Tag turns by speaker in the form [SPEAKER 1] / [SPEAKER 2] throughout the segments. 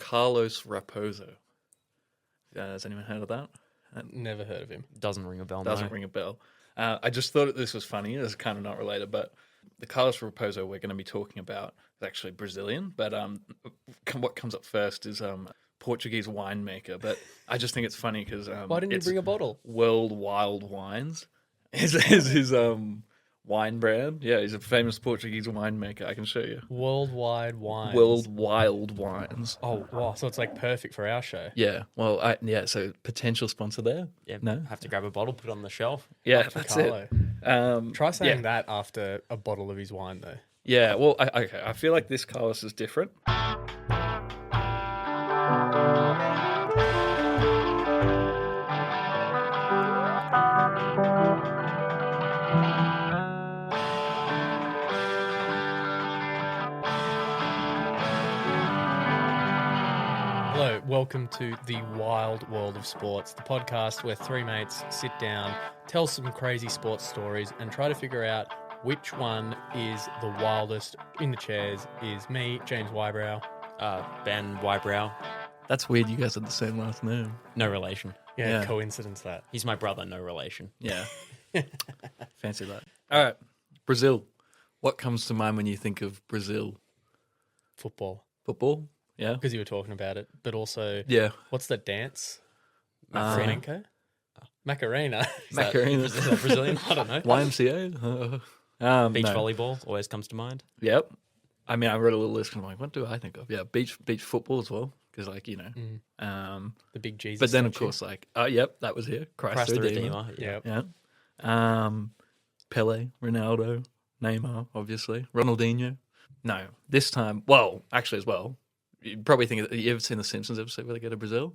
[SPEAKER 1] Carlos Raposo. Has anyone heard of that?
[SPEAKER 2] Never heard of him.
[SPEAKER 3] Doesn't ring a bell.
[SPEAKER 1] Doesn't ring a bell. I just thought this was funny. It's kind of not related, but the Carlos Raposo we're going to be talking about is actually Brazilian. But what comes up first is Portuguese winemaker. But I just think it's funny because
[SPEAKER 2] Why didn't you bring a bottle?
[SPEAKER 1] World Wild Wines is his wine brand. Yeah, he's a famous Portuguese winemaker. I can show you.
[SPEAKER 2] Worldwide Wines.
[SPEAKER 1] World Wild Wines.
[SPEAKER 2] Oh, wow. So it's like perfect for our show.
[SPEAKER 1] Yeah. Well, so potential sponsor there.
[SPEAKER 3] Yeah,
[SPEAKER 1] No?
[SPEAKER 3] have to grab a bottle, put it on the shelf.
[SPEAKER 1] Yeah,
[SPEAKER 2] For
[SPEAKER 1] that's
[SPEAKER 2] Carlo.
[SPEAKER 1] it.
[SPEAKER 2] Try saying that after a bottle of his wine, though.
[SPEAKER 1] Yeah, well, I feel like this Carlos is different.
[SPEAKER 2] Hello, welcome to the Wild World of Sports, the podcast where three mates sit down, tell some crazy sports stories, and try to figure out which one is the wildest. In the chairs is me, James Whybrow.
[SPEAKER 3] Ben Whybrow.
[SPEAKER 1] That's weird. You guys have the same last name.
[SPEAKER 3] No relation.
[SPEAKER 2] Yeah,
[SPEAKER 1] Yeah.
[SPEAKER 2] coincidence that.
[SPEAKER 3] He's my brother, no relation.
[SPEAKER 1] Yeah. Fancy that. All right. Brazil. What comes to mind when you think of Brazil?
[SPEAKER 2] Football,
[SPEAKER 1] Football? Yeah.
[SPEAKER 2] because you were talking about it, but also,
[SPEAKER 1] Yeah.
[SPEAKER 2] what's the dance?
[SPEAKER 3] Macarena.
[SPEAKER 2] Flamenco? Macarena.
[SPEAKER 1] Macarena.
[SPEAKER 3] Is that Brazilian? I don't know.
[SPEAKER 1] YMCA?
[SPEAKER 3] Beach
[SPEAKER 1] no.
[SPEAKER 3] volleyball always comes to mind.
[SPEAKER 1] Yep. I mean, I wrote a little list and I'm like, what do I think of? Yeah, beach football as well. Because, like, you know.
[SPEAKER 2] The big Jesus
[SPEAKER 1] But then, of
[SPEAKER 2] statue.
[SPEAKER 1] course, like, yep, that was here. Christ the Redeemer.
[SPEAKER 3] Yeah.
[SPEAKER 2] Yeah.
[SPEAKER 1] Yeah. Pele, Ronaldo, Neymar, obviously. Ronaldinho. No, this time, well, actually as well, you'd probably think, you ever seen The Simpsons episode where they go to Brazil?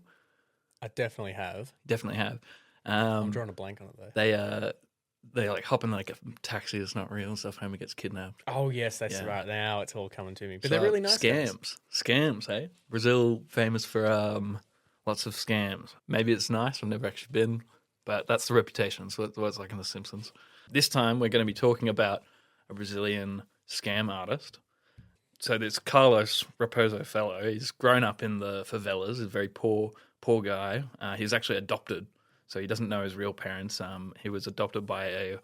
[SPEAKER 2] I definitely have.
[SPEAKER 1] Definitely have.
[SPEAKER 2] I'm drawing a blank on it, though.
[SPEAKER 1] They like hop in like a taxi that's not real and stuff. Homer gets kidnapped.
[SPEAKER 2] Oh, yes, that's
[SPEAKER 1] Yeah.
[SPEAKER 2] right. Now it's all coming to me. But
[SPEAKER 1] So,
[SPEAKER 2] they're really nice guys.
[SPEAKER 1] Scams, hey? Brazil famous for lots of scams. Maybe it's nice. I've never actually been, but that's the reputation. So it's what it's like in The Simpsons. This time we're going to be talking about a Brazilian scam artist. So this Carlos Raposo fellow, he's grown up in the favelas. He's a very poor guy. He's actually adopted, so he doesn't know his real parents. He was adopted by a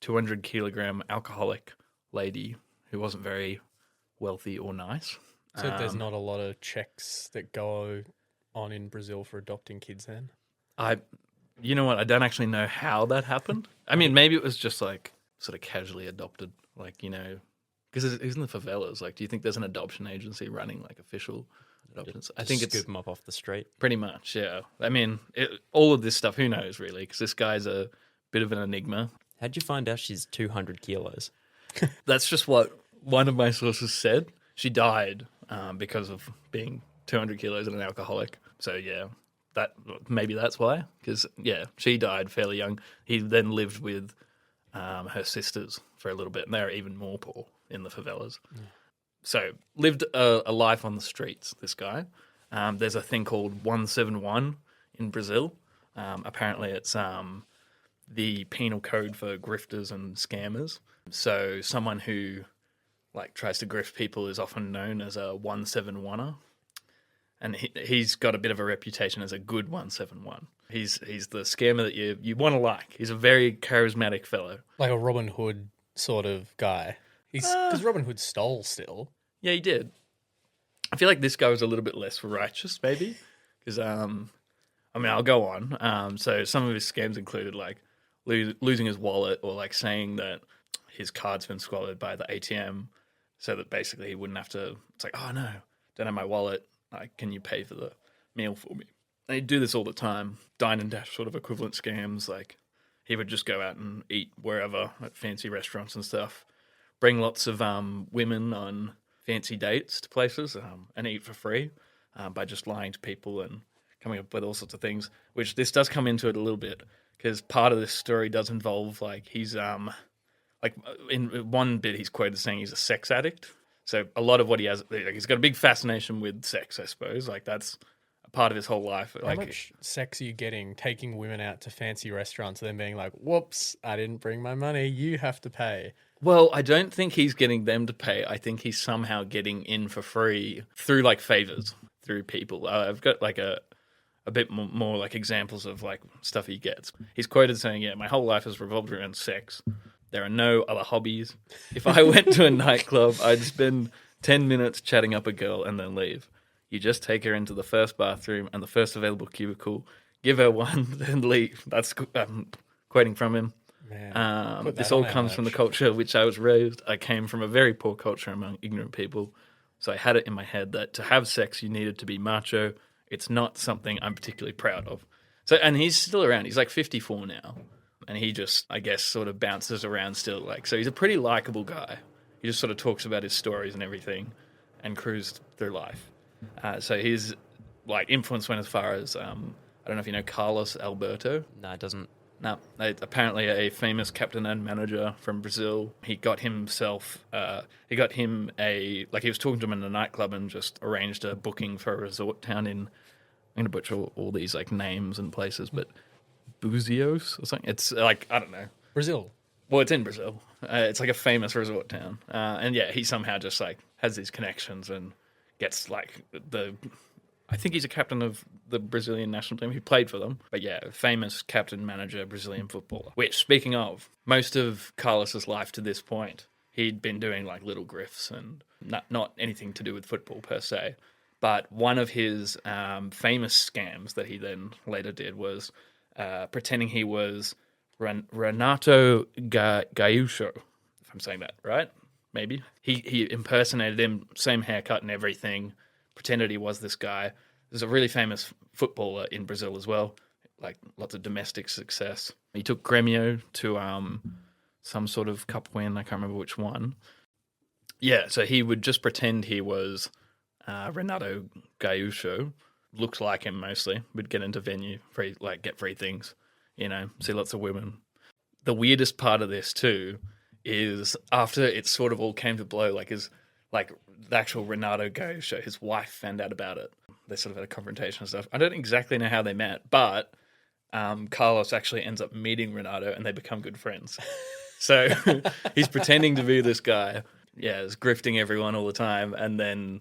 [SPEAKER 1] 200-kilogram alcoholic lady who wasn't very wealthy or nice.
[SPEAKER 2] So there's not a lot of checks that go on in Brazil for adopting kids then?
[SPEAKER 1] You know what? I don't actually know how that happened. I mean, maybe it was just like sort of casually adopted, like, you know, because he's in the favelas. Like, do you think there's an adoption agency running like official adoptions? I think it's
[SPEAKER 3] scoop him up off the street.
[SPEAKER 1] pretty much, yeah. I mean, all of this stuff, who knows really? Because this guy's a bit of an enigma.
[SPEAKER 3] How'd you find out she's 200 kilos?
[SPEAKER 1] That's just what one of my sources said. She died because of being 200 kilos and an alcoholic. So yeah, maybe that's why. Because yeah, she died fairly young. He then lived with her sisters for a little bit, and they were even more poor in the favelas. So lived a life on the streets. This guy. There's a thing called 171 in Brazil. Apparently, it's the penal code for grifters and scammers. So someone who like tries to grift people is often known as a 171er. And he's got a bit of a reputation as a good 171. He's the scammer that you want to like. He's a very charismatic fellow.
[SPEAKER 2] Like a Robin Hood sort of guy. Because Robin Hood stole still.
[SPEAKER 1] Yeah, he did. I feel like this guy was a little bit less righteous, maybe. Because, I mean, I'll go on. So some of his scams included like losing his wallet or like saying that his card's been swallowed by the ATM so that basically he wouldn't have to. It's like, oh no, don't have my wallet. Like, can you pay for the meal for me? And he'd do this all the time. Dine and dash sort of equivalent scams. Like, he would just go out and eat wherever at fancy restaurants and stuff. Bring lots of women on fancy dates to places and eat for free by just lying to people and coming up with all sorts of things. Which this does come into it a little bit because part of this story does involve like he's like in one bit he's quoted saying he's a sex addict. So a lot of what he has, like, he's got a big fascination with sex, I suppose. Like that's a part of his whole life.
[SPEAKER 2] How
[SPEAKER 1] Like,
[SPEAKER 2] much sex are you getting taking women out to fancy restaurants and then being like, whoops, I didn't bring my money, you have to pay?
[SPEAKER 1] well, I don't think he's getting them to pay. I think he's somehow getting in for free through like favors. through people. I've got like a bit more like examples of like stuff he gets. He's quoted saying, "Yeah, my whole life has revolved around sex. There are no other hobbies. If I went to a nightclub, I'd spend 10 minutes chatting up a girl and then leave. You just take her into the first bathroom and the first available cubicle, give her one, then leave." That's quoting from him.
[SPEAKER 2] Man, put
[SPEAKER 1] This
[SPEAKER 2] that
[SPEAKER 1] all
[SPEAKER 2] on our
[SPEAKER 1] comes from the
[SPEAKER 2] merch.
[SPEAKER 1] culture which I was raised. I came from a very poor culture among ignorant people. So I had it in my head that to have sex, you needed to be macho. It's not something I'm particularly proud of. So, and he's still around. He's like 54 now. And he just, I guess, sort of bounces around still. Like, so he's a pretty likable guy. He just sort of talks about his stories and everything and cruised through life. So his like influence went as far as, I don't know if you know Carlos Alberto.
[SPEAKER 3] No, it doesn't.
[SPEAKER 1] No, apparently a famous captain and manager from Brazil. He got himself, he was talking to him in a nightclub and just arranged a booking for a resort town in, I'm going to butcher all these like names and places, but Buzios or something. It's like, I don't know.
[SPEAKER 2] Brazil.
[SPEAKER 1] Well, it's in Brazil. It's like a famous resort town. And yeah, he somehow just like has these connections and gets like I think he's a captain of the Brazilian national team. He played for them. But yeah, famous captain, manager, Brazilian footballer. Which, speaking of, most of Carlos's life to this point, he'd been doing like little grifts and not anything to do with football per se. But one of his famous scams that he then later did was pretending he was Renato Gaúcho, if I'm saying that right. Maybe. He impersonated him, same haircut and everything, pretended he was this guy. There's a really famous footballer in Brazil as well, like lots of domestic success. He took Grêmio to some sort of cup win, I can't remember which one. Yeah, so he would just pretend he was Renato Gaúcho, looked like him mostly, would get into venue, get free things, see lots of women. The weirdest part of this too is after it sort of all came to blow, the actual Renato Gaúcho, his wife found out about it. They sort of had a confrontation and stuff. I don't exactly know how they met, but Carlos actually ends up meeting Renato and they become good friends. So he's pretending to be this guy. Yeah, is grifting everyone all the time. And then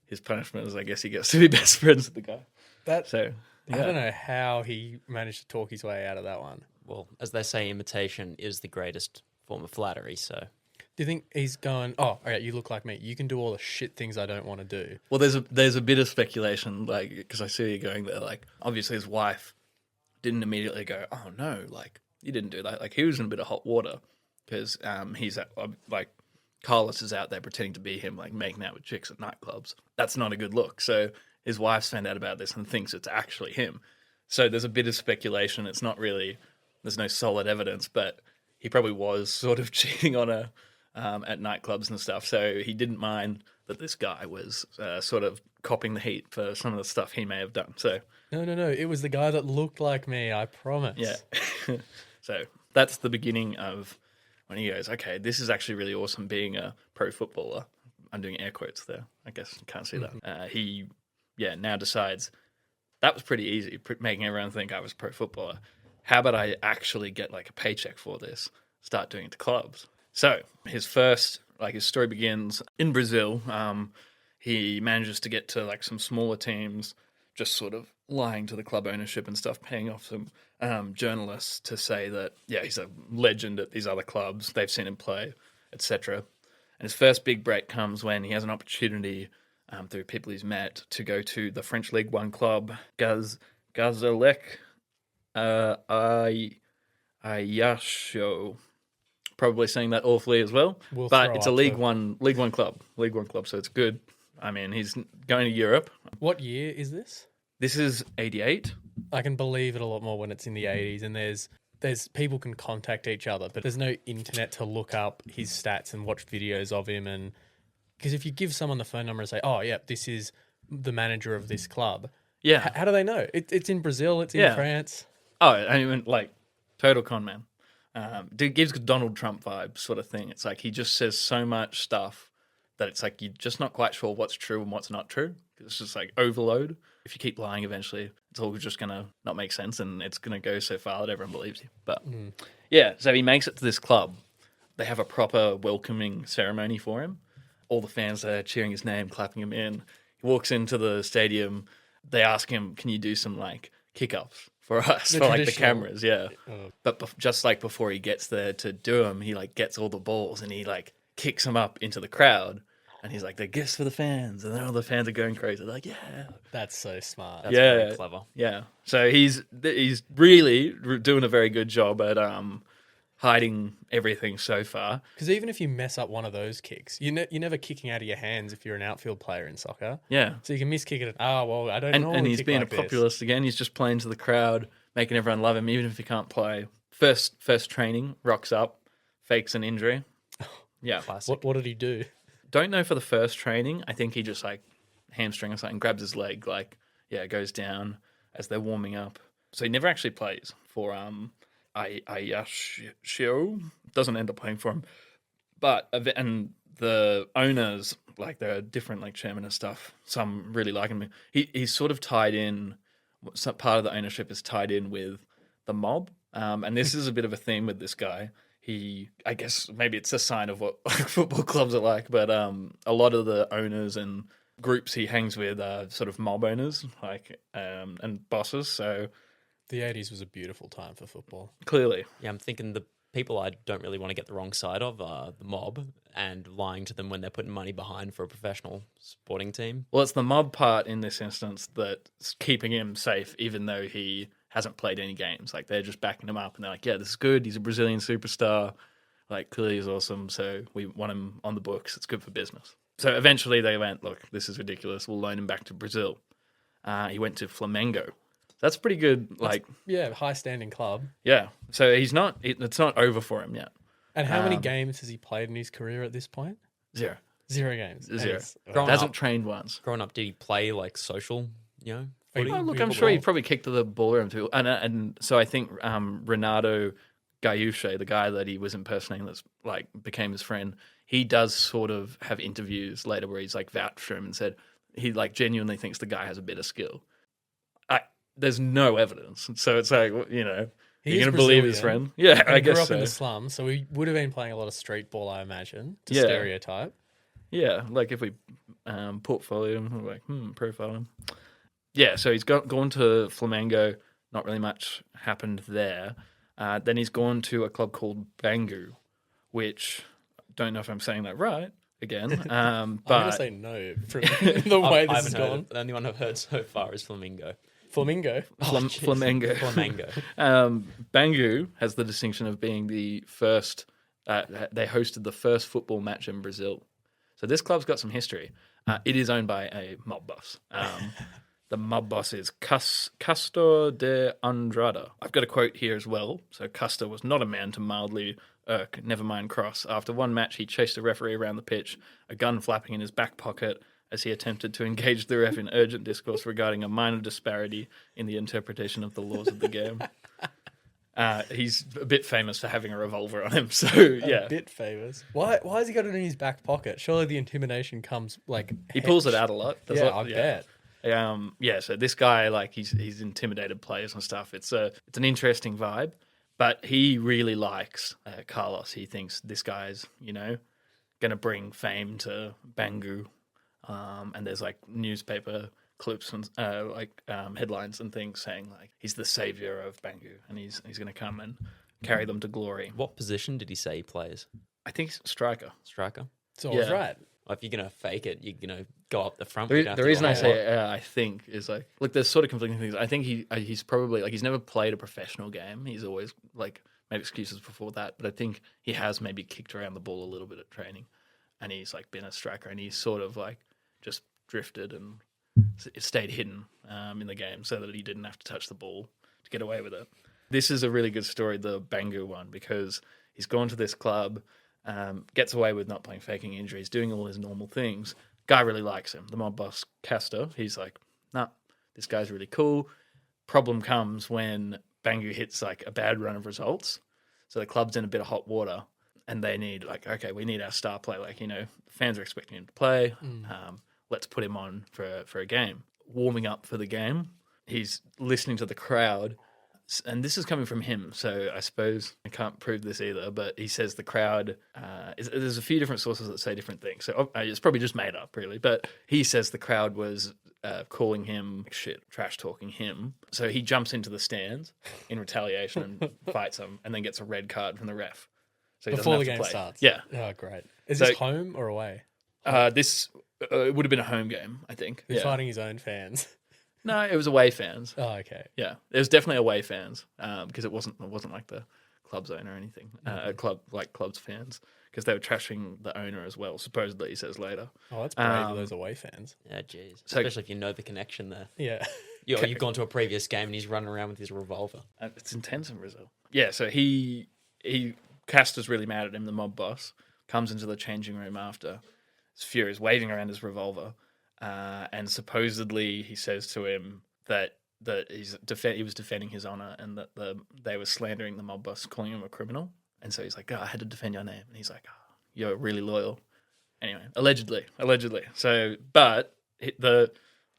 [SPEAKER 1] his punishment is, I guess, he gets to be best friends with the guy.
[SPEAKER 2] I don't know how he managed to talk his way out of that one.
[SPEAKER 3] Well, as they say, imitation is the greatest form of flattery, so...
[SPEAKER 2] Do you think he's going, oh, all right, you look like me. You can do all the shit things I don't want to do.
[SPEAKER 1] Well, there's a bit of speculation, because I see you going there. Like, obviously his wife didn't immediately go, oh, no, like, you didn't do that. Like, he was in a bit of hot water because he's at, like, Carlos is out there pretending to be him, like, making out with chicks at nightclubs. That's not a good look. So his wife's found out about this and thinks it's actually him. So there's a bit of speculation. It's not really, there's no solid evidence, but he probably was sort of cheating on her. At nightclubs and stuff, so he didn't mind that this guy was sort of copping the heat for some of the stuff he may have done. So
[SPEAKER 2] No, it was the guy that looked like me, I promise.
[SPEAKER 1] yeah, so that's the beginning of when he goes, okay, this is actually really awesome being a pro footballer. I'm doing air quotes there. I guess you can't see that. He now decides that was pretty easy, making everyone think I was a pro footballer. How about I actually get like a paycheck for this? Start doing it to clubs. So his story begins in Brazil. He manages to get to like some smaller teams, just sort of lying to the club ownership and stuff, paying off some journalists to say that, yeah, he's a legend at these other clubs. They've seen him play, etc. And his first big break comes when he has an opportunity through people he's met to go to the French League One club, Gazélec Ajaccio. Probably saying that awfully as well, but it's a League One club, so it's good. I mean, he's going to Europe.
[SPEAKER 2] What year is this?
[SPEAKER 1] This is 88.
[SPEAKER 2] I can believe it a lot more when it's in the 80s, and there's people can contact each other, but there's no internet to look up his stats and watch videos of him. And because if you give someone the phone number and say, "Oh, yeah, this is the manager of this club,"
[SPEAKER 1] yeah,
[SPEAKER 2] how do they know? It's in Brazil, it's in France.
[SPEAKER 1] Oh, I mean, like total con man. It gives Donald Trump vibe sort of thing. It's like he just says so much stuff that it's like you're just not quite sure what's true and what's not true. It's just like overload. If you keep lying, eventually it's all just going to not make sense and it's going to go so far that everyone believes you. But yeah, so he makes it to this club. They have a proper welcoming ceremony for him. All the fans are cheering his name, clapping him in. He walks into the stadium. They ask him, "Can you do some like kick-ups for us
[SPEAKER 2] The
[SPEAKER 1] for like the
[SPEAKER 2] traditional-
[SPEAKER 1] cameras?" Yeah.
[SPEAKER 2] Oh.
[SPEAKER 1] But just like before he gets there to do them, he like gets all the balls and he like kicks them up into the crowd. And he's like, "They're gifts for the fans," and then all the fans are going crazy. They're like, "Yeah,
[SPEAKER 2] That's so smart.
[SPEAKER 3] That's very clever.
[SPEAKER 1] yeah." So he's really doing a very good job at hiding everything so far.
[SPEAKER 2] Because even if you mess up one of those kicks, you're never kicking out of your hands if you're an outfield player in soccer.
[SPEAKER 1] Yeah,
[SPEAKER 2] So you can miss kick it. I don't know.
[SPEAKER 1] and he's being a populist again. He's just playing to the crowd, making everyone love him, even if he can't play. First training, rocks up, fakes an injury. Yeah,
[SPEAKER 3] Classic.
[SPEAKER 2] What did he do?
[SPEAKER 1] don't know for the first training. I think he just like hamstring or something, grabs his leg, goes down as they're warming up. So he never actually plays for Ayashio. Doesn't end up playing for him. But and the owners, like there are different like chairman and stuff. Some really like him. He's sort of tied in. Some part of the ownership is tied in with the mob, and this is a bit of a theme with this guy. I guess maybe it's a sign of what football clubs are like, but a lot of the owners and groups he hangs with are sort of mob owners, and bosses. So
[SPEAKER 2] The 80s was a beautiful time for football.
[SPEAKER 1] clearly,
[SPEAKER 3] Yeah, I'm thinking the people I don't really want to get the wrong side of are the mob and lying to them when they're putting money behind for a professional sporting team.
[SPEAKER 1] well, it's the mob part in this instance that's keeping him safe, even though he hasn't played any games. Like they're just backing him up, and they're like, "Yeah, this is good. He's a Brazilian superstar. Like clearly he's awesome. So we want him on the books. It's good for business." So eventually they went, "Look, this is ridiculous. We'll loan him back to Brazil." He went to Flamengo. That's pretty good. Like,
[SPEAKER 2] Yeah, high standing club.
[SPEAKER 1] yeah. So he's not. It's not over for him yet.
[SPEAKER 2] And how many games has he played in his career at this point?
[SPEAKER 1] Zero.
[SPEAKER 2] 0 games. And
[SPEAKER 1] Zero.
[SPEAKER 2] it's-
[SPEAKER 3] Growing
[SPEAKER 1] Hasn't
[SPEAKER 3] up-
[SPEAKER 1] trained once.
[SPEAKER 3] Growing up, did he play like social, footy?
[SPEAKER 1] Oh, look,
[SPEAKER 2] we-
[SPEAKER 1] I'm sure he probably kicked the ball around too. And so I think Renato Gayuche, the guy that he was impersonating, that's like became his friend, he does sort of have interviews later where he's like vouched for him and said he like genuinely thinks the guy has a bit of skill. There's no evidence, so it's like
[SPEAKER 2] He
[SPEAKER 1] you're
[SPEAKER 2] is
[SPEAKER 1] going to believe his
[SPEAKER 2] Brazilian.
[SPEAKER 1] friend? Yeah,
[SPEAKER 2] And
[SPEAKER 1] I
[SPEAKER 2] he grew
[SPEAKER 1] guess
[SPEAKER 2] up
[SPEAKER 1] so.
[SPEAKER 2] in the slums, so he would have been playing a lot of street ball, I imagine, to
[SPEAKER 1] Yeah.
[SPEAKER 2] stereotype.
[SPEAKER 1] Yeah, like if we portfolio him, we're like, profile him. Yeah, so he's gone to Flamengo. Not really much happened there. Then he's gone to a club called Bangu, which don't know if I'm saying that right again. But
[SPEAKER 2] I'm going to say no from the way
[SPEAKER 3] I
[SPEAKER 2] this
[SPEAKER 3] haven't
[SPEAKER 2] has
[SPEAKER 3] heard
[SPEAKER 2] gone.
[SPEAKER 3] it. The only one I've heard so far is Flamingo.
[SPEAKER 2] Flamingo.
[SPEAKER 1] Flamengo.
[SPEAKER 3] Flamengo.
[SPEAKER 1] Bangu has the distinction of being the first. They hosted the first football match in Brazil. So this club's got some history. It is owned by a mob boss. The mob boss is Castor de Andrada. I've got a quote here as well. So Castor was not a man to mildly irk, never mind cross. After one match, he chased a referee around the pitch, a gun flapping in his back pocket, as he attempted to engage the ref in urgent discourse regarding a minor disparity in the interpretation of the laws of the game. He's a bit famous for having a revolver on him, so yeah.
[SPEAKER 2] A bit famous. Why has he got it in his back pocket? Surely the intimidation comes like...
[SPEAKER 1] He pulls it out a lot. There's
[SPEAKER 2] Yeah,
[SPEAKER 1] a lot-
[SPEAKER 2] I bet.
[SPEAKER 1] So this guy, like, he's intimidated players and stuff. It's an interesting vibe, but he really likes Carlos. He thinks this guy's, going to bring fame to Bangu. And there's like newspaper clips and headlines and things saying like he's the savior of Bangu and he's going to come and carry them to glory.
[SPEAKER 3] What position did he say he plays?
[SPEAKER 1] I think he's striker.
[SPEAKER 3] Striker?
[SPEAKER 2] So I was
[SPEAKER 1] Yeah.
[SPEAKER 2] right.
[SPEAKER 3] Well, if you're going to fake it, you're going to go up the front.
[SPEAKER 1] The,
[SPEAKER 3] but you don't have
[SPEAKER 1] the
[SPEAKER 3] to go
[SPEAKER 1] reason I
[SPEAKER 3] up.
[SPEAKER 1] say I think is like, look, there's sort of conflicting things. I think he's probably like he's never played a professional game. He's always like made excuses before that, but I think he has maybe kicked around the ball a little bit at training, and he's like been a striker, and he's sort of like just drifted and stayed hidden in the game so that he didn't have to touch the ball to get away with it. This is a really good story, the Bangu one, because he's gone to this club. Gets away with not playing, faking injuries, doing all his normal things. Guy really likes him. The mob boss, Castor, he's like, nah, this guy's really cool. Problem comes when Bangu hits like a bad run of results. So the club's in a bit of hot water and they need we need our star player. Fans are expecting him to play. Let's put him on for a game. Warming up for the game, he's listening to the crowd and this is coming from him, so I suppose I can't prove this either, but he says the crowd, there's a few different sources that say different things, so it's probably just made up, really, but he says the crowd was calling him shit, trash talking him, so he jumps into the stands in retaliation and fights him, and then gets a red card from the ref. So he
[SPEAKER 2] Before the
[SPEAKER 1] doesn't have
[SPEAKER 2] game
[SPEAKER 1] to play.
[SPEAKER 2] starts.
[SPEAKER 1] Yeah.
[SPEAKER 2] Oh, great. Is
[SPEAKER 1] So-
[SPEAKER 2] this home or away?
[SPEAKER 1] This it would have been a home game, I think.
[SPEAKER 2] He's
[SPEAKER 1] Yeah.
[SPEAKER 2] fighting his own fans.
[SPEAKER 1] No, it was away fans.
[SPEAKER 2] Oh, okay.
[SPEAKER 1] Yeah, it was definitely away fans because it wasn't like the club's owner or anything. A club like club's fans because they were trashing the owner as well. Supposedly, he says later.
[SPEAKER 2] Oh, that's brave of those away fans.
[SPEAKER 3] Yeah, jeez.
[SPEAKER 1] So-
[SPEAKER 3] Especially if you know the connection there.
[SPEAKER 2] Yeah.
[SPEAKER 3] You've gone to a previous game and he's running around with his revolver.
[SPEAKER 1] It's intense in Brazil. Yeah, so he Castor's really mad at him. The mob boss comes into the changing room after. He's furious, waving around his revolver, and supposedly he says to him that he was defending his honor and that they were slandering the mob boss, calling him a criminal. And so he's like, "Oh, I had to defend your name." And he's like, "Oh, you're really loyal." Anyway, allegedly. So, but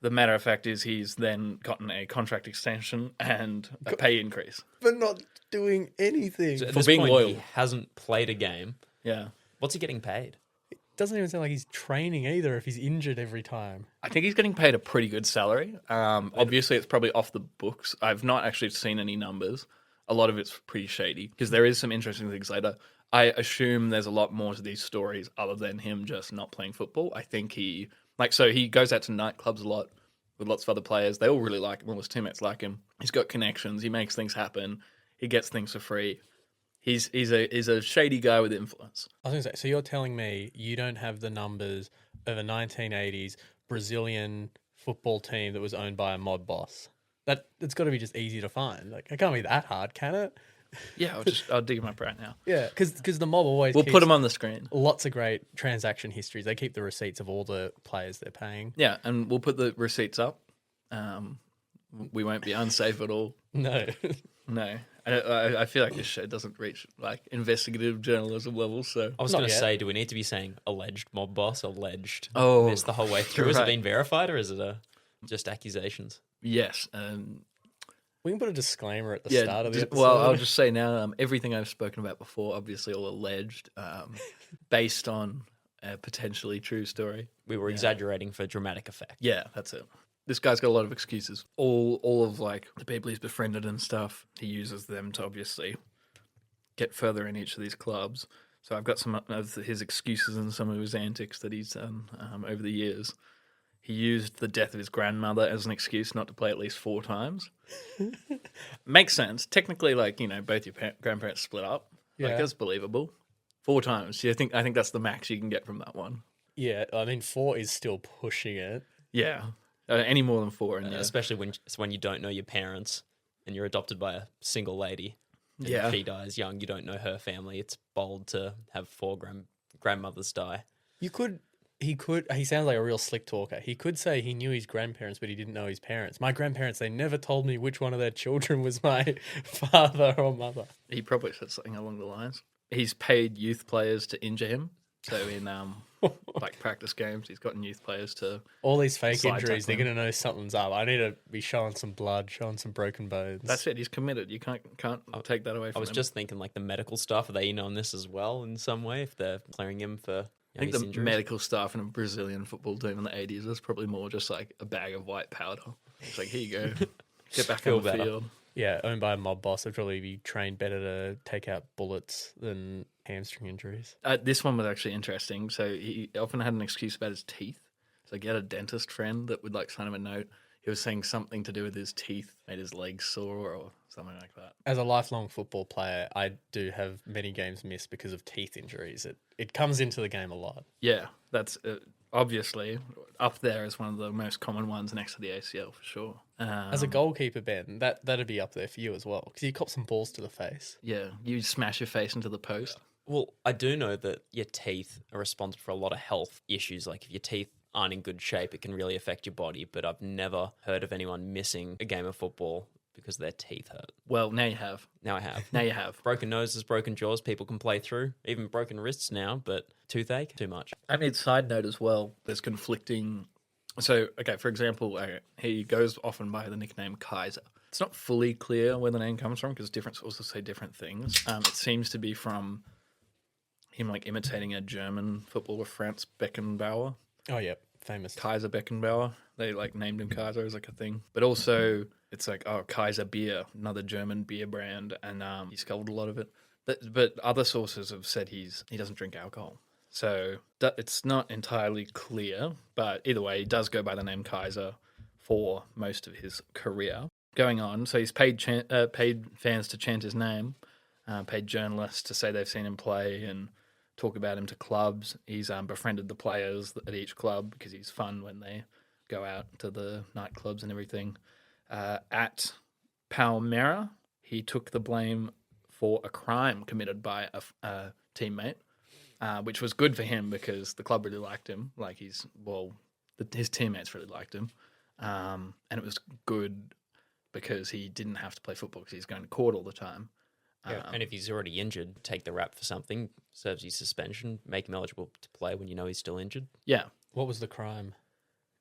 [SPEAKER 1] the matter of fact is he's then gotten a contract extension and a pay increase.
[SPEAKER 2] For not doing anything.
[SPEAKER 3] So at
[SPEAKER 1] For
[SPEAKER 3] this
[SPEAKER 1] being
[SPEAKER 3] point,
[SPEAKER 1] loyal.
[SPEAKER 3] he hasn't played a game.
[SPEAKER 1] Yeah.
[SPEAKER 3] What's he getting paid?
[SPEAKER 2] Doesn't even sound like he's training either if he's injured every time.
[SPEAKER 1] I think he's getting paid a pretty good salary. Obviously, it's probably off the books. I've not actually seen any numbers. A lot of it's pretty shady because there is some interesting things later. I assume there's a lot more to these stories other than him just not playing football. I think he goes out to nightclubs a lot with lots of other players. They all really like him. All his teammates like him. He's got connections. He makes things happen. He gets things for free. He's a shady guy with influence.
[SPEAKER 2] I was going to say, so you're telling me you don't have the numbers of a 1980s Brazilian football team that was owned by a mob boss? It's got to be just easy to find. Like, it can't be that hard, can it?
[SPEAKER 1] Yeah, I'll dig him up right now.
[SPEAKER 2] Yeah, because the mob always
[SPEAKER 1] We'll
[SPEAKER 2] keeps
[SPEAKER 1] put him on the screen.
[SPEAKER 2] lots of great transaction histories. They keep the receipts of all the players they're paying.
[SPEAKER 1] Yeah, and we'll put the receipts up. We won't be unsafe at all.
[SPEAKER 2] No.
[SPEAKER 1] No, I feel like this show doesn't reach like investigative journalism levels. So
[SPEAKER 3] I was
[SPEAKER 2] Not
[SPEAKER 3] going to
[SPEAKER 2] yet.
[SPEAKER 3] say, do we need to be saying alleged mob boss, alleged
[SPEAKER 1] Oh,
[SPEAKER 3] this the whole way through? Has it
[SPEAKER 1] right.
[SPEAKER 3] been verified or is it just accusations?
[SPEAKER 1] yes,
[SPEAKER 2] We can put a disclaimer at the
[SPEAKER 1] yeah.
[SPEAKER 2] start of the episode.
[SPEAKER 1] Well, I'll just say now, everything I've spoken about before, obviously all alleged, based on a potentially true story.
[SPEAKER 3] We were exaggerating for dramatic effect.
[SPEAKER 1] Yeah, that's it. This guy's got a lot of excuses. All of like the people he's befriended and stuff, he uses them to obviously get further in each of these clubs. So I've got some of his excuses and some of his antics that he's done over the years. He used the death of his grandmother as an excuse not to play at least 4 times. Makes sense. Technically, like, both your grandparents split up. Like,
[SPEAKER 2] Yeah.
[SPEAKER 1] that's believable. 4 times. I think that's the max you can get from that one.
[SPEAKER 2] Yeah, I mean, 4 is still pushing it.
[SPEAKER 1] Yeah. Any more than 4. And
[SPEAKER 3] Especially when you don't know your parents and you're adopted by a single lady. And
[SPEAKER 1] Yeah.
[SPEAKER 3] if she dies young, you don't know her family. It's bold to have 4 grandmothers die.
[SPEAKER 2] He sounds like a real slick talker. He could say he knew his grandparents, but he didn't know his parents. My grandparents, they never told me which one of their children was my father or mother.
[SPEAKER 1] He probably said something along the lines. He's paid youth players to injure him. So in like practice games, he's gotten youth players to.
[SPEAKER 2] All these fake
[SPEAKER 1] Slide
[SPEAKER 2] injuries, they're
[SPEAKER 1] tackling.
[SPEAKER 2] going to know something's up. I need to be showing some blood, showing some broken bones.
[SPEAKER 1] That's it. He's committed. You can't take that away from
[SPEAKER 3] I was
[SPEAKER 1] him.
[SPEAKER 3] just thinking, like, the medical staff, are they in on this as well in some way if they're clearing him for
[SPEAKER 1] I think
[SPEAKER 3] his
[SPEAKER 1] the
[SPEAKER 3] injuries?
[SPEAKER 1] medical staff in a Brazilian football team in the 80s was probably more just like a bag of white powder. It's like, here you go. Get back
[SPEAKER 3] Feel
[SPEAKER 1] on the
[SPEAKER 3] better.
[SPEAKER 1] field.
[SPEAKER 2] Yeah, owned by a mob boss. They'd probably be trained better to take out bullets than hamstring injuries.
[SPEAKER 1] This one was actually interesting. So he often had an excuse about his teeth. So he had a dentist friend that would like send him a note. He was saying something to do with his teeth made his legs sore or something like that.
[SPEAKER 2] As a lifelong football player, I do have many games missed because of teeth injuries. It comes into the game a lot.
[SPEAKER 1] Yeah, that's obviously up there as one of the most common ones next to the ACL for sure.
[SPEAKER 2] As a goalkeeper, Ben, that'd be up there for you as well because you cop some balls to the face.
[SPEAKER 1] Yeah, you smash your face into the post.
[SPEAKER 3] Well, I do know that your teeth are responsible for a lot of health issues. Like if your teeth aren't in good shape, it can really affect your body. But I've never heard of anyone missing a game of football because their teeth hurt.
[SPEAKER 1] Well, now you have.
[SPEAKER 3] Now I have.
[SPEAKER 1] Now you have.
[SPEAKER 3] Broken noses, broken jaws, people can play through. Even broken wrists now, but toothache, too much.
[SPEAKER 1] I mean, side note as well, there's conflicting. So, okay, for example, he goes often by the nickname Kaiser. It's not fully clear where the name comes from because different sources say different things. It seems to be from him like imitating a German footballer, Franz Beckenbauer,
[SPEAKER 2] Oh, yeah. Famous.
[SPEAKER 1] Kaiser Beckenbauer. They like named him Kaiser as like a thing. But also it's like, oh, Kaiser beer, another German beer brand, and he's covered a lot of it. But other sources have said he doesn't drink alcohol. So it's not entirely clear, but either way, he does go by the name Kaiser for most of his career. Going on, so he's paid fans to chant his name, paid journalists to say they've seen him play and talk about him to clubs. He's befriended the players at each club because he's fun when they go out to the nightclubs and everything. At Palmera, he took the blame for a crime committed by a teammate, which was good for him because the club really liked him. Like his teammates really liked him, and it was good because he didn't have to play football because he's going to court all the time.
[SPEAKER 3] Yeah, and if he's already injured, take the rap for something, serves you suspension, make him eligible to play when you know he's still injured.
[SPEAKER 1] Yeah.
[SPEAKER 2] What was the crime?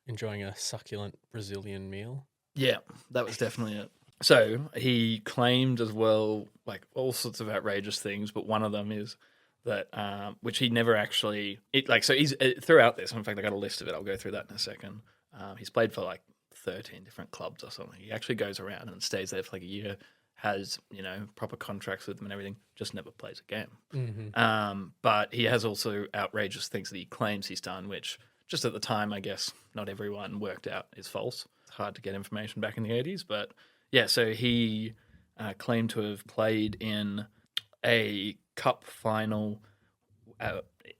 [SPEAKER 2] Enjoying a succulent Brazilian meal?
[SPEAKER 1] Yeah, that was definitely it. So he claimed as well, like all sorts of outrageous things, but one of them is that, which he never actually, he's throughout this, in fact, I got a list of it, I'll go through that in a second. He's played for like 13 different clubs or something. He actually goes around and stays there for like a year, has, proper contracts with them and everything, just never plays a game.
[SPEAKER 2] Mm-hmm.
[SPEAKER 1] But he has also outrageous things that he claims he's done, which just at the time, I guess, not everyone worked out is false. It's hard to get information back in the 80s, but yeah, so he claimed to have played in a cup final,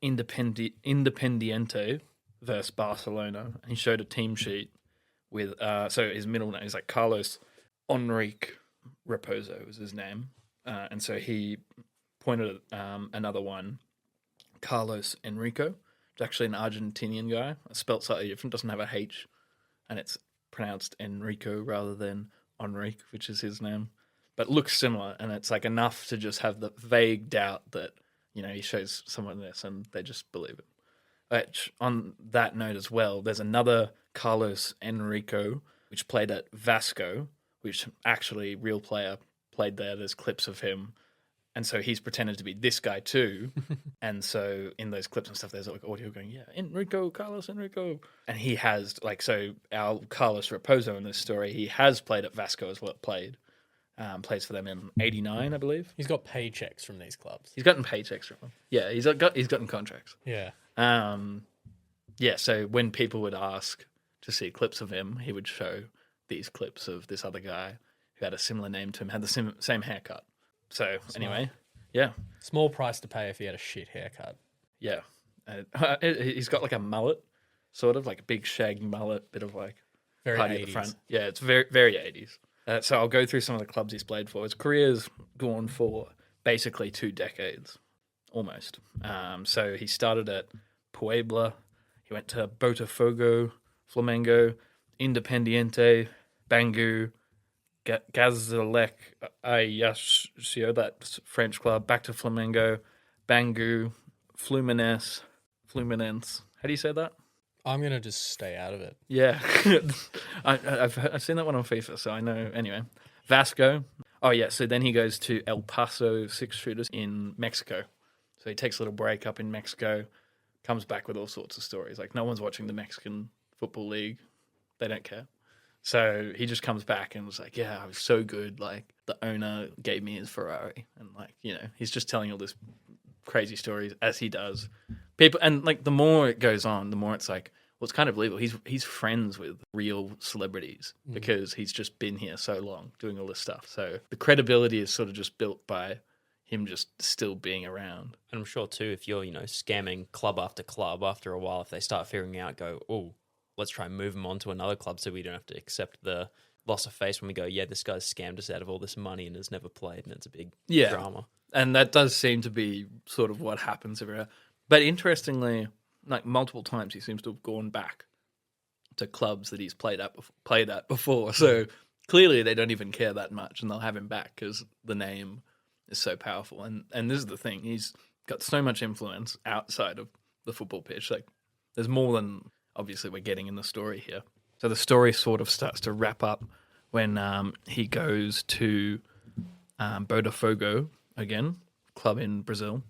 [SPEAKER 1] Independiente versus Barcelona. And he showed a team sheet with, so his middle name is like Carlos Enrique Raposo was his name. And so he pointed at another one, Carlos Enrico. It's actually an Argentinian guy. It's spelled slightly different, doesn't have a H, and it's pronounced Enrico rather than Enrique, which is his name. But looks similar, and it's like enough to just have the vague doubt that, he shows someone this and they just believe it. Which, on that note as well, there's another Carlos Enrico, which played at Vasco, which actually, real player, played there. There's clips of him. And so he's pretended to be this guy too. And so in those clips and stuff, there's like audio going, yeah, Enrico, Carlos Enrico. And he has, so our Carlos Raposo in this story, he has played at Vasco as well, plays for them in 89, I believe.
[SPEAKER 2] He's got paychecks from these clubs.
[SPEAKER 1] He's gotten paychecks from them. Yeah, he's gotten contracts.
[SPEAKER 2] Yeah.
[SPEAKER 1] So when people would ask to see clips of him, he would show these clips of this other guy who had a similar name to him, had the same haircut. So anyway, yeah.
[SPEAKER 2] Small price to pay if he had a shit haircut.
[SPEAKER 1] Yeah. He's got like a mullet, sort of like a big shaggy mullet, bit of like
[SPEAKER 2] Very
[SPEAKER 1] party
[SPEAKER 2] 80s.
[SPEAKER 1] at the front. Yeah, it's very, very 80s. So I'll go through some of the clubs he's played for. His career's gone for basically 2 decades, almost. So he started at Puebla. He went to Botafogo, Flamengo, Independiente, Bangu, Gazalec Ajaccio, that French club, back to Flamengo, Bangu, Fluminense. How do you say that?
[SPEAKER 2] I'm going to just stay out of it.
[SPEAKER 1] Yeah. I've seen that one on FIFA, so I know. Anyway, Vasco. Oh, yeah, so then he goes to El Paso Six Shooters in Mexico. So he takes a little break up in Mexico, comes back with all sorts of stories. Like, no one's watching the Mexican Football League. They don't care. So he just comes back and was like, yeah, I was so good. Like, the owner gave me his Ferrari. And, he's just telling all this crazy stories as he does. People, and, the more it goes on, the more it's like, well, it's kind of believable. He's friends with real celebrities because he's just been here so long doing all this stuff. So the credibility is sort of just built by him just still being around.
[SPEAKER 3] And I'm sure, too, if you're, scamming club after club, after a while, if they start figuring out, go, oh, let's try and move him on to another club so we don't have to accept the loss of face when we go, yeah, this guy's scammed us out of all this money and has never played, and it's a big drama.
[SPEAKER 1] And that does seem to be sort of what happens everywhere. But interestingly, multiple times he seems to have gone back to clubs that he's played at before. So clearly they don't even care that much, and they'll have him back because the name is so powerful. And this is the thing. He's got so much influence outside of the football pitch. There's more than... obviously we're getting in the story here. So the story sort of starts to wrap up when he goes to Botafogo again, club in Brazil.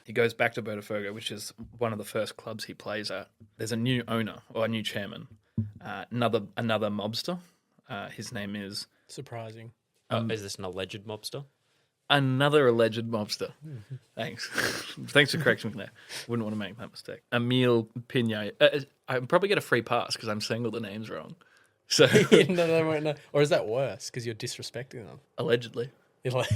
[SPEAKER 1] He goes back to Botafogo, which is one of the first clubs he plays at. There's a new owner or a new chairman, another mobster. His name is
[SPEAKER 2] Surprising.
[SPEAKER 3] Is this an alleged mobster?
[SPEAKER 1] another alleged mobster. Thanks. Thanks for correcting me there. Wouldn't want to make that mistake. Emil Pina. I probably get a free pass because I'm saying all the names wrong. So
[SPEAKER 2] No, they won't know. Or is that worse because you're disrespecting them?
[SPEAKER 1] allegedly.
[SPEAKER 2] You're like,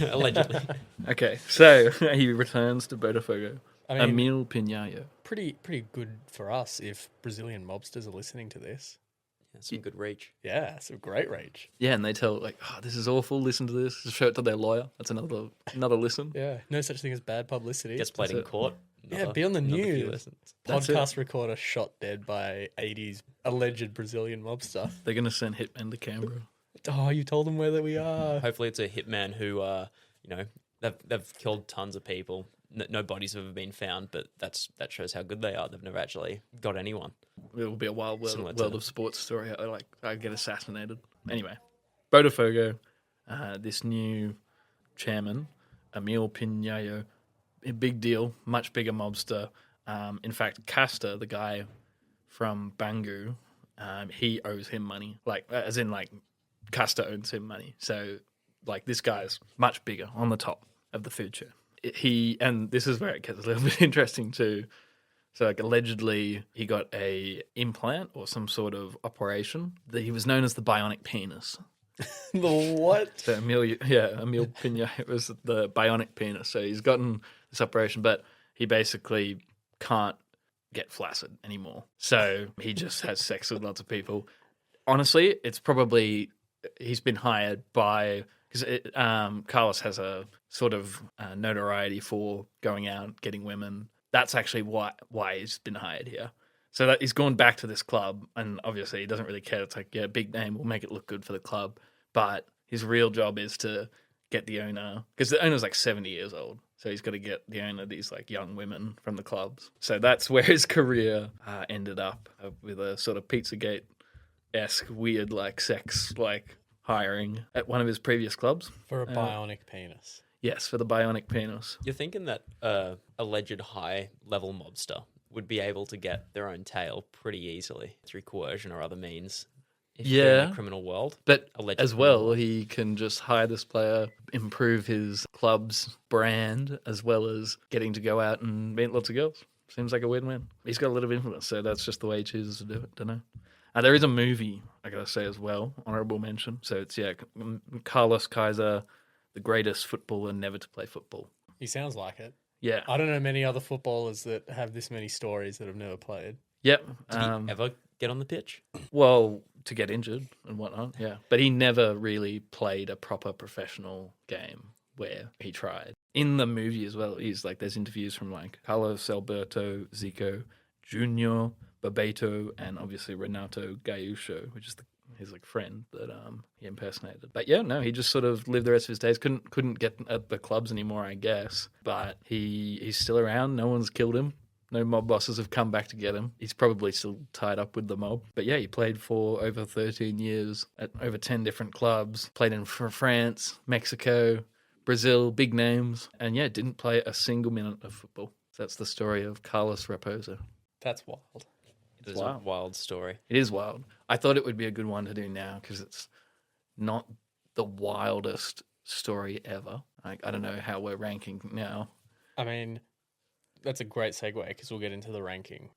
[SPEAKER 3] Allegedly.
[SPEAKER 1] Okay, so he returns to Botafogo.
[SPEAKER 2] I mean,
[SPEAKER 1] Emil Pina.
[SPEAKER 2] pretty good for us if Brazilian mobsters are listening to this.
[SPEAKER 3] That's some good reach.
[SPEAKER 2] Yeah, it's a great reach.
[SPEAKER 1] Yeah, and they tell like, "Oh, this is awful. Listen to this." Just show it to their lawyer. That's another listen.
[SPEAKER 2] Yeah, no such thing as bad publicity.
[SPEAKER 3] Gets played in
[SPEAKER 1] it.
[SPEAKER 3] court.
[SPEAKER 2] Yeah, be on the
[SPEAKER 3] another few
[SPEAKER 2] news.
[SPEAKER 3] lessons.
[SPEAKER 1] That's
[SPEAKER 2] Podcast recorder shot dead by 80s alleged Brazilian mobster.
[SPEAKER 1] They're gonna send hitmen to Canberra.
[SPEAKER 2] Oh, you told them where that we are.
[SPEAKER 3] Hopefully, it's a hitman who, they've killed tons of people. No bodies have ever been found, but that shows how good they are. They've never actually got anyone.
[SPEAKER 1] It will be a wild
[SPEAKER 3] Similar
[SPEAKER 1] world
[SPEAKER 3] to-
[SPEAKER 1] of sports story. I get assassinated. Anyway, Botafogo, this new chairman, Emil Pinheiro, a big deal, much bigger mobster. In fact, Castor, the guy from Bangu, he owes him money. Like, as in, like, Castor owes him money. So, like, this guy's much bigger on the top of the food chain. And this is where it gets a little bit interesting too. So, like, allegedly, he got a implant or some sort of operation. He was known as the bionic penis.
[SPEAKER 2] The what?
[SPEAKER 1] So Emil Pina was the bionic penis. So he's gotten this operation, but he basically can't get flaccid anymore. So he just has sex with lots of people. Honestly, it's probably he's been hired by because Carlos has a sort of notoriety for going out getting women. That's actually why he's been hired here. So that he's gone back to this club, and obviously he doesn't really care. It's like, yeah, big name, we'll make it look good for the club. But his real job is to get the owner, because the owner's like 70 years old. So he's got to get the owner these like young women from the clubs. So that's where his career ended up with a sort of Pizzagate-esque weird like sex like hiring at one of his previous clubs.
[SPEAKER 2] For a bionic penis.
[SPEAKER 1] Yes, for the bionic penis.
[SPEAKER 3] You're thinking that alleged high-level mobster would be able to get their own tail pretty easily through coercion or other means. If they're in the criminal world.
[SPEAKER 1] But
[SPEAKER 3] Alleged
[SPEAKER 1] as
[SPEAKER 3] criminal
[SPEAKER 1] well, he can just hire this player, improve his club's brand, as well as getting to go out and meet lots of girls. Seems like a win-win. He's got a lot of influence, so that's just the way he chooses to do it. Don't know. There is a movie, I gotta say as well, honorable mention. So it's, Carlos Kaiser, the greatest footballer never to play football.
[SPEAKER 2] He sounds like it.
[SPEAKER 1] Yeah.
[SPEAKER 2] I don't know many other footballers that have this many stories that have never played.
[SPEAKER 1] Yep.
[SPEAKER 3] Did he ever get on the pitch?
[SPEAKER 1] Well, to get injured and whatnot, yeah. But he never really played a proper professional game where he tried. In the movie as well, there's interviews from like Carlos Alberto Zico Jr., Bebeto, and obviously Renato Gaúcho, which is his like friend that he impersonated. But yeah, no, he just sort of lived the rest of his days. Couldn't get at the clubs anymore, I guess. But he's still around. No one's killed him. No mob bosses have come back to get him. He's probably still tied up with the mob. But yeah, he played for over 13 years at over 10 different clubs. Played in France, Mexico, Brazil, big names. And yeah, didn't play a single minute of football. So that's the story of Carlos Raposo.
[SPEAKER 2] That's wild.
[SPEAKER 3] It is a wild story.
[SPEAKER 1] It is wild. I thought it would be a good one to do now because it's not the wildest story ever. I don't know how we're ranking now.
[SPEAKER 2] I mean, that's a great segue because we'll get into the ranking.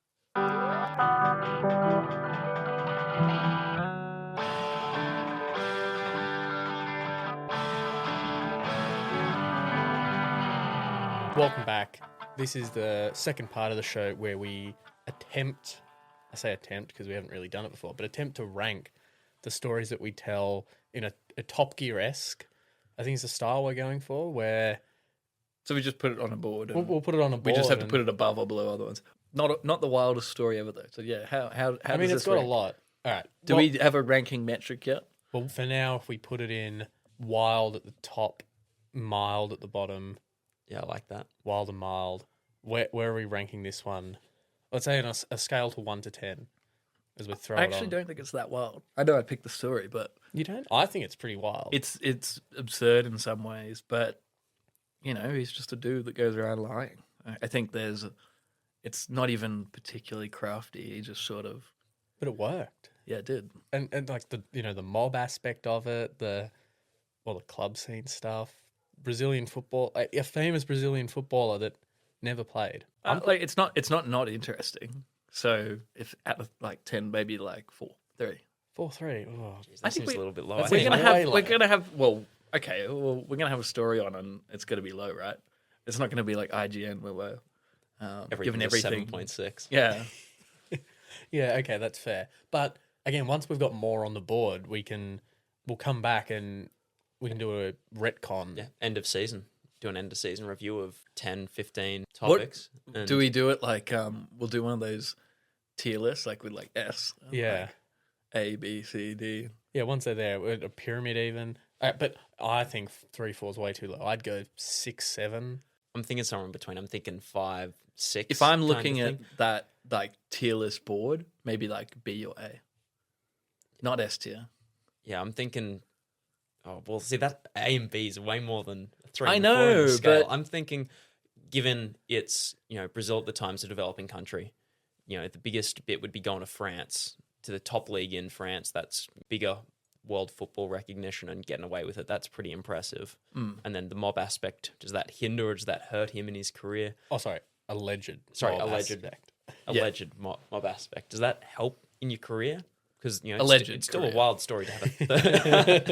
[SPEAKER 2] Welcome back. This is the second part of the show where we attempt, I say attempt because we haven't really done it before, but attempt to rank the stories that we tell in a Top Gear-esque, I think it's the style we're going for, where
[SPEAKER 1] So we just put it on a board. And
[SPEAKER 2] we'll put it on a board.
[SPEAKER 1] we just have to put it above or below other ones. Not the wildest story ever though. So yeah, how
[SPEAKER 2] I mean,
[SPEAKER 1] does
[SPEAKER 2] it's
[SPEAKER 1] this
[SPEAKER 2] got
[SPEAKER 1] rank?
[SPEAKER 2] a lot. All right.
[SPEAKER 1] Do we have a ranking metric yet?
[SPEAKER 2] Well, for now, if we put it in wild at the top, mild at the bottom,
[SPEAKER 3] Yeah, I like that.
[SPEAKER 2] wild and mild, where are we ranking this one? Let's say on a scale to 1 to 10. as we throw
[SPEAKER 1] I
[SPEAKER 2] it
[SPEAKER 1] actually
[SPEAKER 2] on.
[SPEAKER 1] don't think it's that wild. I know I picked the story, but
[SPEAKER 2] You don't? I think it's pretty wild.
[SPEAKER 1] it's absurd in some ways. But he's just a dude that goes around lying. I think it's not even particularly crafty. He just sort of
[SPEAKER 2] But it worked.
[SPEAKER 1] it did.
[SPEAKER 2] And like the mob aspect of it, the club scene stuff, Brazilian football, a famous Brazilian footballer that never played.
[SPEAKER 1] It's not interesting. So if out of 10, maybe 4-3.
[SPEAKER 2] 4-3. Oh,
[SPEAKER 3] Jeez,
[SPEAKER 1] I
[SPEAKER 3] that
[SPEAKER 1] think
[SPEAKER 3] seems a little bit low.
[SPEAKER 2] that's
[SPEAKER 3] I
[SPEAKER 1] We're
[SPEAKER 3] think
[SPEAKER 2] way
[SPEAKER 1] gonna have
[SPEAKER 2] low.
[SPEAKER 1] we're gonna have a story on, and it's gonna be low, right? It's not gonna be like IGN where we're given everything.
[SPEAKER 3] 7.6.
[SPEAKER 1] Yeah,
[SPEAKER 2] yeah, okay, that's fair. But again, once we've got more on the board, we'll come back and we can do a retcon.
[SPEAKER 3] Yeah, end of season. Do an end of season review of 10, 15
[SPEAKER 1] What-
[SPEAKER 3] topics. and
[SPEAKER 1] do we do it we'll do one of those tier lists with S?
[SPEAKER 2] Yeah.
[SPEAKER 1] A, B, C, D.
[SPEAKER 2] Yeah, once they're there, a pyramid even. But I think 3-4 is way too low. I'd go 6-7.
[SPEAKER 3] I'm thinking somewhere in between. I'm thinking 5, 6.
[SPEAKER 1] If I'm
[SPEAKER 3] kind of
[SPEAKER 1] looking at
[SPEAKER 3] thing.
[SPEAKER 1] that tier list board, maybe B or A, not S tier.
[SPEAKER 3] Yeah, I'm thinking. Oh well, see that A and B is way more than 3.
[SPEAKER 1] I
[SPEAKER 3] and 4 in the
[SPEAKER 1] know,
[SPEAKER 3] scale.
[SPEAKER 1] but-
[SPEAKER 3] I'm thinking, given it's Brazil at the time's a developing country, the biggest bit would be going to France, to the top league in France. That's bigger world football recognition and getting away with it. That's pretty impressive. And then the mob aspect, does that hinder or does that hurt him in his career?
[SPEAKER 2] Oh, sorry, alleged.
[SPEAKER 3] Sorry,
[SPEAKER 2] mob
[SPEAKER 3] alleged.
[SPEAKER 2] aspect.
[SPEAKER 3] Alleged mob aspect. Does that help in your career? Because
[SPEAKER 1] Alleged
[SPEAKER 3] it's still
[SPEAKER 1] career.
[SPEAKER 3] a wild story to have.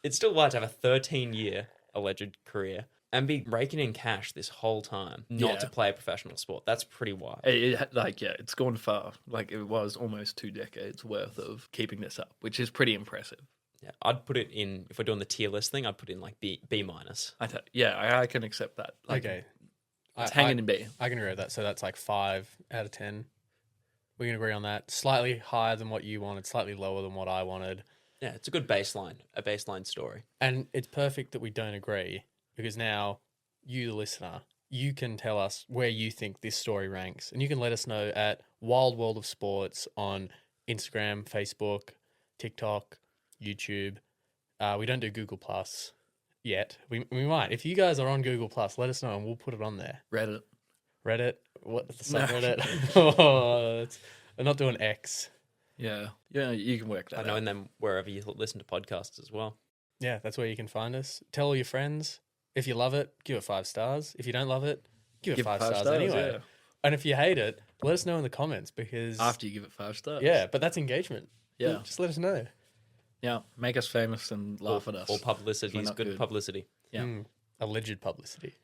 [SPEAKER 3] It's still wild to have a 13-year alleged career and be raking in cash this whole time, not
[SPEAKER 1] Yeah.
[SPEAKER 3] to play a professional sport. That's pretty wild.
[SPEAKER 1] It's gone far. It was almost 2 decades worth of keeping this up, which is pretty impressive.
[SPEAKER 3] Yeah, I'd put it in, if we're doing the tier list thing, I'd put in B minus.
[SPEAKER 1] I can accept that.
[SPEAKER 2] Okay.
[SPEAKER 1] It's hanging in B.
[SPEAKER 2] I can agree with that. So that's 5 out of 10. We can agree on that. Slightly higher than what you wanted, slightly lower than what I wanted.
[SPEAKER 3] Yeah, it's a good baseline, a baseline story.
[SPEAKER 2] And it's perfect that we don't agree because now you, the listener, you can tell us where you think this story ranks. And you can let us know at Wild World of Sports on Instagram, Facebook, TikTok, YouTube. We don't do Google Plus yet. We might. If you guys are on Google Plus, let us know and we'll put it on there.
[SPEAKER 1] Reddit.
[SPEAKER 2] Reddit? What? The subreddit? I'm not doing X.
[SPEAKER 1] Yeah, you can work that
[SPEAKER 3] I know,
[SPEAKER 1] out.
[SPEAKER 3] and then wherever you listen to podcasts as well.
[SPEAKER 2] Yeah, that's where you can find us. Tell all your friends. If you love it, give it 5 stars. If you don't love it, give it 5 stars anyway.
[SPEAKER 1] yeah.
[SPEAKER 2] And if you hate it, let us know in the comments because
[SPEAKER 1] After you give it 5 stars.
[SPEAKER 2] yeah, but that's engagement.
[SPEAKER 1] Yeah.
[SPEAKER 2] Just let us know.
[SPEAKER 1] Yeah, make us famous and laugh at us.
[SPEAKER 3] All publicity
[SPEAKER 1] We're
[SPEAKER 3] is
[SPEAKER 1] not
[SPEAKER 3] good
[SPEAKER 1] good.
[SPEAKER 3] publicity.
[SPEAKER 1] Yeah.
[SPEAKER 2] Alleged publicity.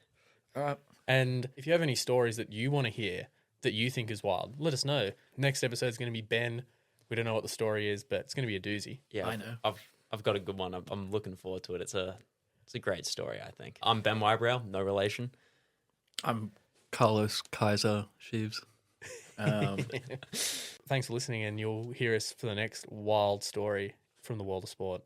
[SPEAKER 1] All right.
[SPEAKER 2] And if you have any stories that you want to hear that you think is wild, let us know. Next episode is going to be Ben. We don't know what the story is, but it's going to be a doozy.
[SPEAKER 3] Yeah,
[SPEAKER 1] I know.
[SPEAKER 3] I've got a good one. I'm looking forward to it. It's a great story, I think. I'm Ben Whybrow, no relation.
[SPEAKER 1] I'm Carlos Kaiser Sheaves.
[SPEAKER 2] Thanks for listening, and you'll hear us for the next wild story from the world of sport.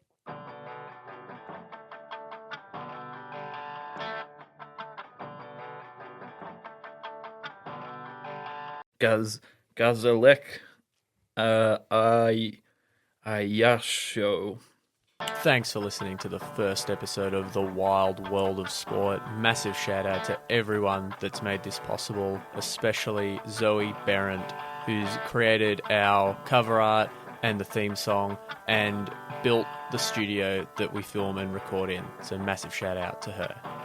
[SPEAKER 1] Gazalek Ayasho.
[SPEAKER 2] Thanks for listening to the first episode of The Wild World of Sport. Massive shout out to everyone that's made this possible, especially Zoe Behrendt, who's created our cover art and the theme song and built the studio that we film and record in. So massive shout out to her.